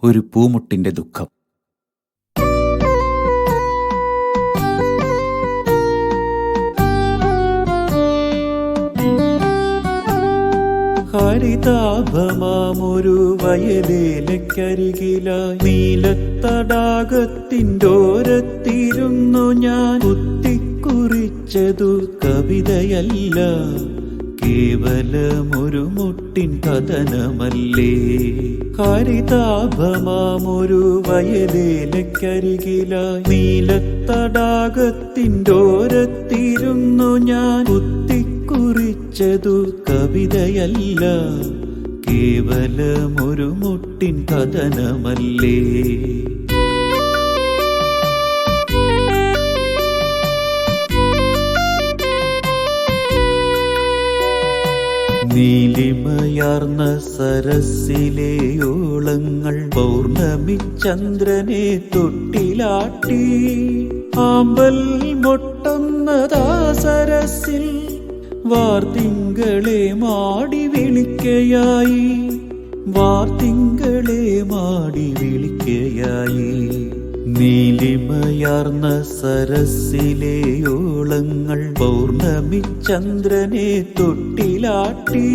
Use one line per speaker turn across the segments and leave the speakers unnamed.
ഒരു പൂമുട്ടിന്റെ ദുഃഖം. ഹരിതാഭമാമൊരു വയലേലക്കരികിലായി നീലത്തടാകത്തിൻ്റോരത്തിരുന്നു ഞാൻ കുത്തിക്കുറിച്ചതു കവിതയല്ല, കേവലമൊരു മുട്ടിൻ കഥനമല്ലേ. ഹരിതാഭമാമൊരു വയലേലക്കരികിലായി നീലത്തടാകത്തിൻ്റോരത്തിരുന്നു ഞാൻ കുത്തിക്കുറിച്ചതു കവിതയല്ല, കേവലമൊരു മുട്ടിൻ കഥനമല്ലേ. നീലിമയാർന്ന സരസിലെ ഓളങ്ങൾ പൗർണമി ചന്ദ്രനെ തൊട്ടിലാട്ടി, ആമ്പൽ മൊട്ടുന്നതാ സരസിൽ വാർത്തിങ്കളെ മാടി വിളിക്കയായി, വാർത്തിങ്കളെ മാടി വിളിക്കയായി. നീലിമയാർന്ന സരസിലെ ഓളങ്ങൾ പൗർണമി ചന്ദ്രനെ തൊട്ടിലാട്ടി,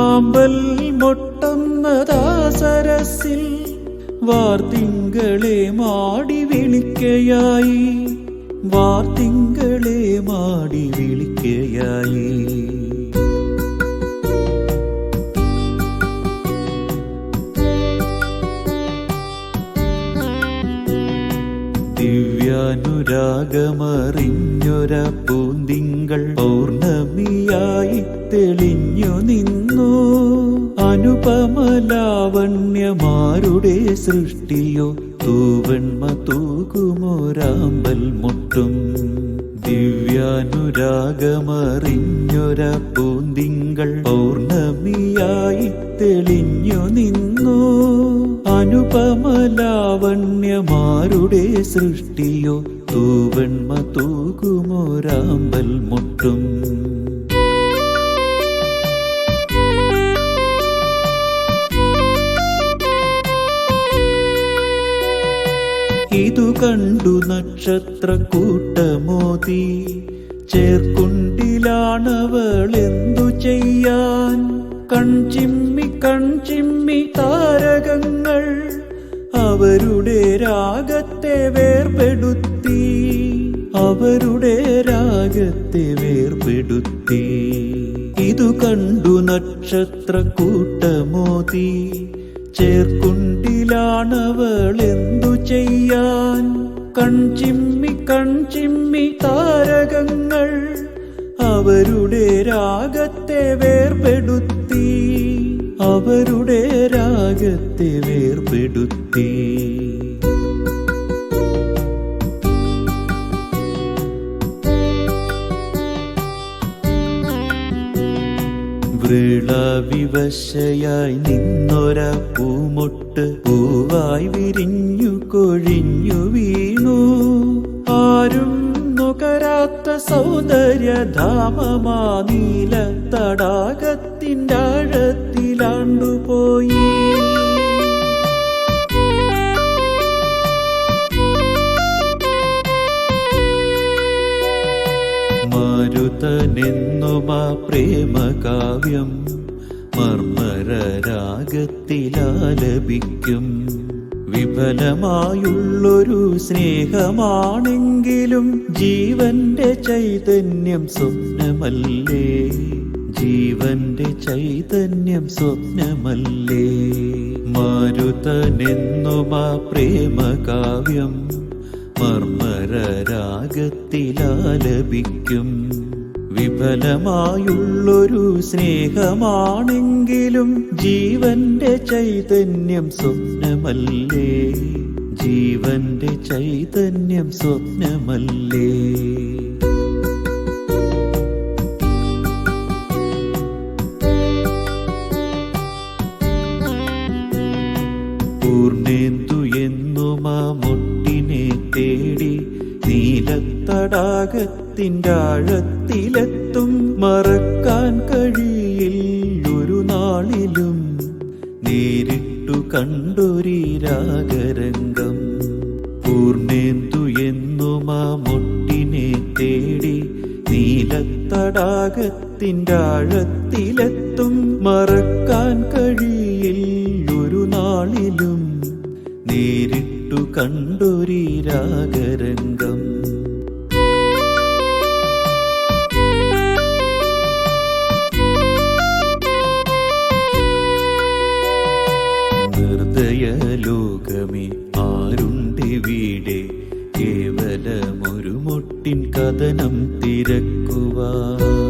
ആമ്പൽ മൊട്ടുന്നതാ സരസിൽ വാർത്തിങ്കളെ മാടി വിളിക്കയായി, വാർത്തിങ്കളെ മാടി വിളിക്കയായി. ദിവ്യാനുരാഗമറിഞ്ഞൊര പൂന്തിങ്കൾ പൗർണമിയായി തെളിഞ്ഞു നിന്നു, അനുപമലാവണ്യമാരുടെ സൃഷ്ടിയോ തൂവെണ്മ തൂകുമൊരാമ്പൽ മുട്ടും. ദിവ്യാനുരാഗമറിഞ്ഞൊര പൂന്തിങ്കൾ പൗർണമിയായി തെളിഞ്ഞു നിന്നു, അനുപമലാവണ്യമാരുടെ സൃഷ്ടിയോ തൂവെണ്മ തൂകുമൊരാമ്പൽ മുട്ടും. ഇതു കണ്ടു നക്ഷത്രക്കൂട്ടമോതി ചേർക്കുണ്ടിലാണവളെന്തു ചെയ്യാൻ, കൺചിമ്മി കൺചിമ്മി താരകങ്ങൾ അവരുടെ രാഗത്തെ വേർപെടുത്തി, അവരുടെ രാഗത്തെ വേർപെടുത്തി. ഇതു കണ്ടു നക്ഷത്രക്കൂട്ടമോതി ചേർക്കുണ്ടിലാണവളെന്തു ചെയ്യാൻ, കൺചിമ്മി കൺചിമ്മി താരകങ്ങൾ അവരുടെ രാഗത്തെ വേർപെടുത്തി, അവരുടെ രാഗത്തെ വേർപെടുത്തി. വൃളവിവശയായി നിന്നൊര പൂമൊട്ട് പൂവായി വിരിഞ്ഞു കൊഴിഞ്ഞു വീണു, ആരും നുകരാത്ത സൗന്ദര്യധാമമാ നീല തടാകത്തിൻ്റെ ആഴത്തിലാണ്ടുപോയി. മരുതനെന്നുമാ പ്രേമകാവ്യം മർമ്മരരാഗത്തിലാലപിക്കും, വിഫലമായുള്ളൊരു സ്നേഹമാണെങ്കിലും ജീവന്റെ ചൈതന്യം സ്വപ്നമല്ലേ, ജീവന്റെ ചൈതന്യം സ്വപ്നമല്ലേ. മരുതനെന്നുമാ പ്രേമകാവ്യം മർമ്മരരാഗത്തിലാലപിക്കും, വിഫലമായുള്ളൊരു സ്നേഹമാണെങ്കിലും ജീവന്റെ ചൈതന്യം സ്വപ്നമല്ലേ, ജീവന്റെ ചൈതന്യം സ്വപ്നമല്ലേ. പൂർണേന്ദു എന്നുമാ മുട്ടിനെ തേടി നീലത്തടാകത്തിൻ്റെ ആഴത്തിലെത്തും, മറക്കാൻ കഴിയില്ലൊരു നാളിലും നേരിട്ടു നേരിട്ടു കണ്ടൊരീ രാഗരംഗം. പൂർണേന്ദു എന്നും ആ മൊട്ടിനെ തേടി നീലത്തടാകത്തിൻ്റെ ആഴത്തിലെത്തും. മറക്കാൻ കഴിയില്ലൊരു നാളിലും നേരിട്ടു കണ്ടൊരീ രാഗരംഗം. ഹൃദയലോകമേ ആരുണ്ടിവിടെ കേവലമൊരു മൊട്ടിൻ കഥനം തിരക്കുവാൻ.